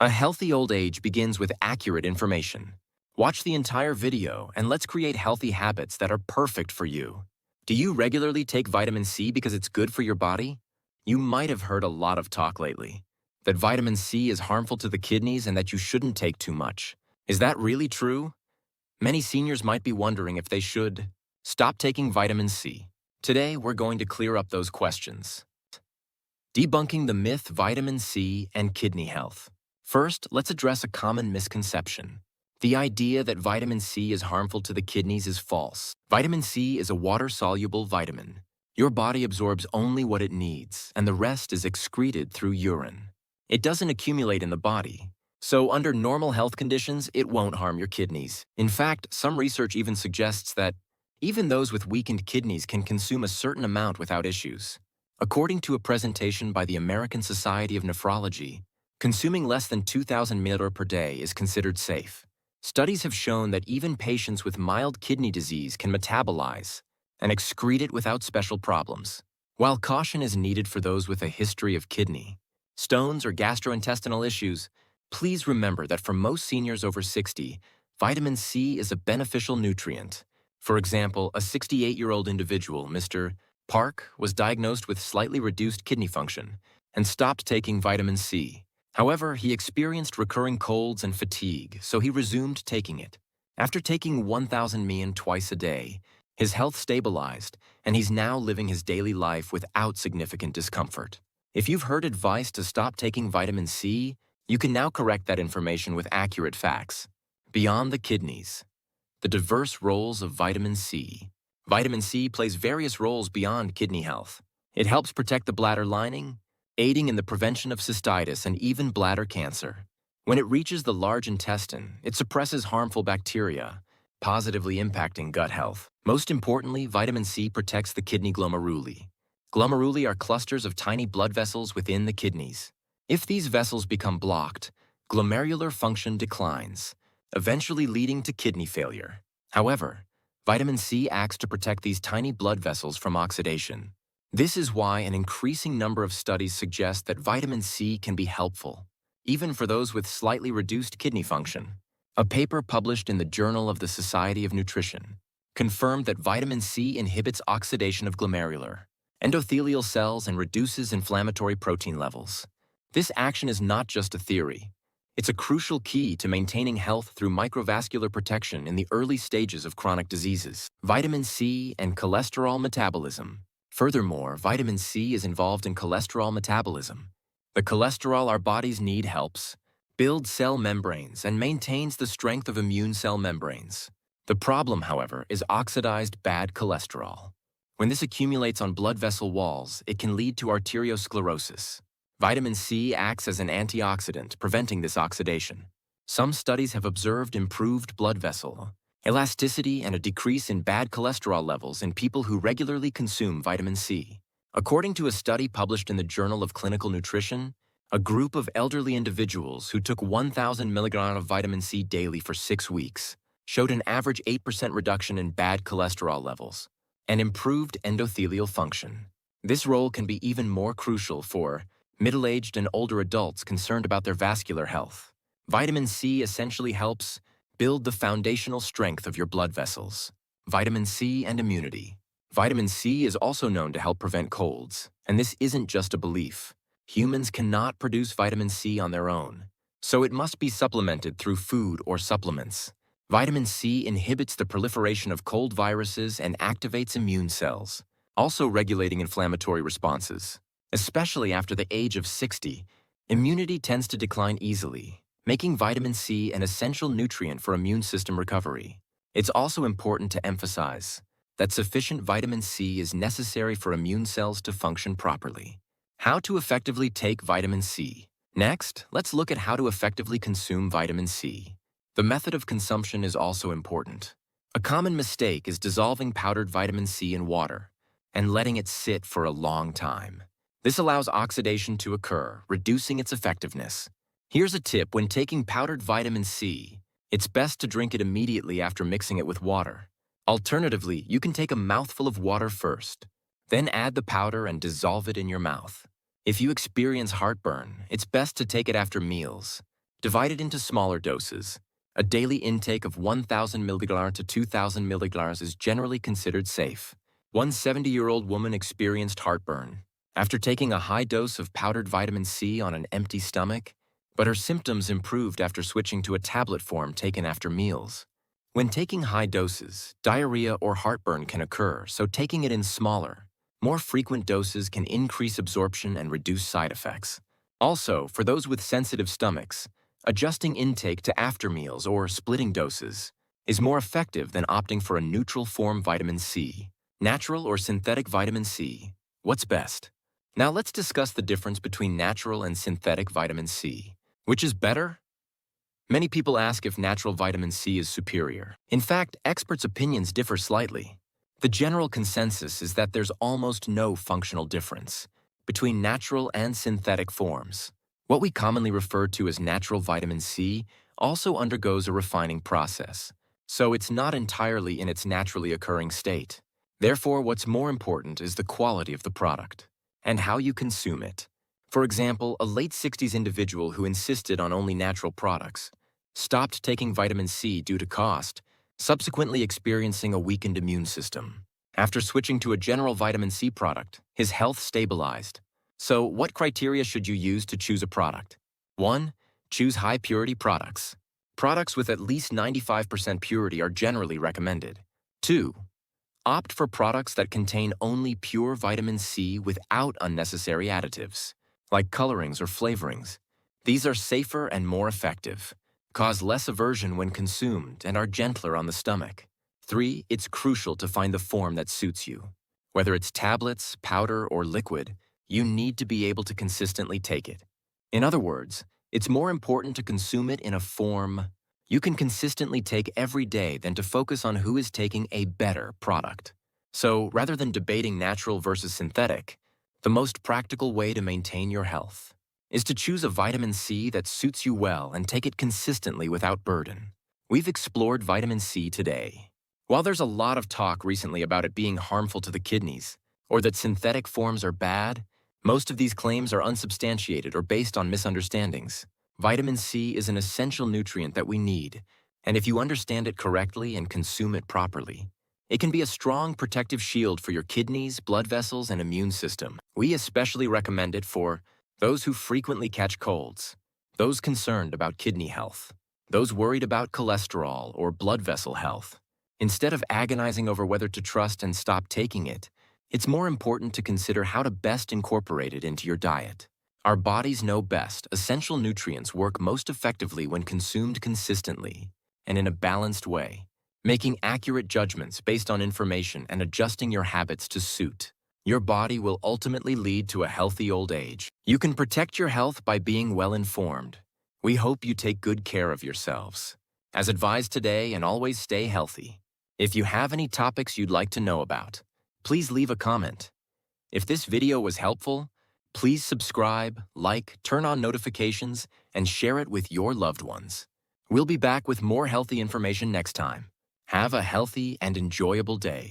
A healthy old age begins with accurate information. Watch the entire video and let's create healthy habits that are perfect for you. Do you regularly take vitamin C because it's good for your body? You might have heard a lot of talk lately that vitamin C is harmful to the kidneys and that you shouldn't take too much. Is that really true? Many seniors might be wondering if they should stop taking vitamin C. Today, we're going to clear up those questions. Debunking the myth vitamin C and kidney health. First, let's address a common misconception. The idea that vitamin C is harmful to the kidneys is false. Vitamin C is a water-soluble vitamin. Your body absorbs only what it needs, and the rest is excreted through urine. It doesn't accumulate in the body, so under normal health conditions, it won't harm your kidneys. In fact, some research even suggests that even those with weakened kidneys can consume a certain amount without issues. According to a presentation by the American Society of Nephrology, consuming less than 2,000 ml per day is considered safe. Studies have shown that even patients with mild kidney disease can metabolize and excrete it without special problems. While caution is needed for those with a history of kidney stones or gastrointestinal issues, please remember that for most seniors over 60, vitamin C is a beneficial nutrient. For example, a 68-year-old individual, Mr. Park, was diagnosed with slightly reduced kidney function and stopped taking vitamin C. However, he experienced recurring colds and fatigue, so he resumed taking it. After taking 1,000 ml twice a day, his health stabilized, and he's now living his daily life without significant discomfort. If you've heard advice to stop taking vitamin C, you can now correct that information with accurate facts. Beyond the kidneys, the diverse roles of vitamin C. Vitamin C plays various roles beyond kidney health. It helps protect the bladder lining, aiding in the prevention of cystitis and even bladder cancer. When it reaches the large intestine, it suppresses harmful bacteria, positively impacting gut health. Most importantly, vitamin C protects the kidney glomeruli. Glomeruli are clusters of tiny blood vessels within the kidneys. If these vessels become blocked, glomerular function declines, eventually leading to kidney failure. However, vitamin C acts to protect these tiny blood vessels from oxidation. This is why an increasing number of studies suggest that vitamin C can be helpful, even for those with slightly reduced kidney function. A paper published in the Journal of the Society of Nutrition confirmed that vitamin C inhibits oxidation of glomerular endothelial cells and reduces inflammatory protein levels. This action is not just a theory. It's a crucial key to maintaining health through microvascular protection in the early stages of chronic diseases. Vitamin C and cholesterol metabolism. Furthermore, vitamin C is involved in cholesterol metabolism. The cholesterol our bodies need helps build cell membranes and maintains the strength of immune cell membranes. The problem, however, is oxidized bad cholesterol. When this accumulates on blood vessel walls, it can lead to arteriosclerosis. Vitamin C acts as an antioxidant, preventing this oxidation. Some studies have observed improved blood vessel elasticity and a decrease in bad cholesterol levels in people who regularly consume vitamin C. According to a study published in the Journal of Clinical Nutrition, a group of elderly individuals who took 1,000 mg of vitamin C daily for 6 weeks showed an average 8% reduction in bad cholesterol levels and improved endothelial function. This role can be even more crucial for middle-aged and older adults concerned about their vascular health. Vitamin C essentially helps build the foundational strength of your blood vessels. Vitamin C and immunity. Vitamin C is also known to help prevent colds, and this isn't just a belief. Humans cannot produce vitamin C on their own, so it must be supplemented through food or supplements. Vitamin C inhibits the proliferation of cold viruses and activates immune cells, also regulating inflammatory responses. Especially after the age of 60, immunity tends to decline easily, making vitamin C an essential nutrient for immune system recovery. It's also important to emphasize that sufficient vitamin C is necessary for immune cells to function properly. How to effectively take vitamin C. Next, let's look at how to effectively consume vitamin C. The method of consumption is also important. A common mistake is dissolving powdered vitamin C in water and letting it sit for a long time. This allows oxidation to occur, reducing its effectiveness. Here's a tip: when taking powdered vitamin C, it's best to drink it immediately after mixing it with water. Alternatively, you can take a mouthful of water first, then add the powder and dissolve it in your mouth. If you experience heartburn, it's best to take it after meals, Divide it into smaller doses. A daily intake of 1,000 mg to 2,000 mg is generally considered safe. One 70-year-old woman experienced heartburn after taking a high dose of powdered vitamin C on an empty stomach, but her symptoms improved after switching to a tablet form taken after meals. When taking high doses, diarrhea or heartburn can occur, so taking it in smaller, more frequent doses can increase absorption and reduce side effects. Also, for those with sensitive stomachs, adjusting intake to after meals or splitting doses is more effective than opting for a neutral form vitamin C. Natural or synthetic vitamin C, what's best? Now let's discuss the difference between natural and synthetic vitamin C. Which is better? Many people ask if natural vitamin C is superior. In fact, experts' opinions differ slightly. The general consensus is that there's almost no functional difference between natural and synthetic forms. What we commonly refer to as natural vitamin C also undergoes a refining process, so it's not entirely in its naturally occurring state. Therefore, what's more important is the quality of the product and how you consume it. For example, a late 60s individual who insisted on only natural products stopped taking vitamin C due to cost, subsequently experiencing a weakened immune system. After switching to a general vitamin C product, his health stabilized. So, what criteria should you use to choose a product? 1. Choose high-purity products. Products with at least 95% purity are generally recommended. 2. Opt for products that contain only pure vitamin C without unnecessary additives, like colorings or flavorings. These are safer and more effective, cause less aversion when consumed, and are gentler on the stomach. 3. It's crucial to find the form that suits you. Whether it's tablets, powder, or liquid, you need to be able to consistently take it. In other words, it's more important to consume it in a form you can consistently take every day than to focus on who is taking a better product. So, rather than debating natural versus synthetic, the most practical way to maintain your health is to choose a vitamin C that suits you well and take it consistently without burden. We've explored vitamin C today. While there's a lot of talk recently about it being harmful to the kidneys, or that synthetic forms are bad, most of these claims are unsubstantiated or based on misunderstandings. Vitamin C is an essential nutrient that we need, and if you understand it correctly and consume it properly, it can be a strong protective shield for your kidneys, blood vessels, and immune system. We especially recommend it for those who frequently catch colds, those concerned about kidney health, those worried about cholesterol or blood vessel health. Instead of agonizing over whether to trust and stop taking it, it's more important to consider how to best incorporate it into your diet. Our bodies know best. Essential nutrients work most effectively when consumed consistently and in a balanced way, making accurate judgments based on information and adjusting your habits to suit your body will ultimately lead to a healthy old age. You can protect your health by being well informed. We hope you take good care of yourselves. As advised today, and always stay healthy. If you have any topics you'd like to know about, please leave a comment. If this video was helpful, please subscribe, like, turn on notifications, and share it with your loved ones. We'll be back with more healthy information next time. Have a healthy and enjoyable day.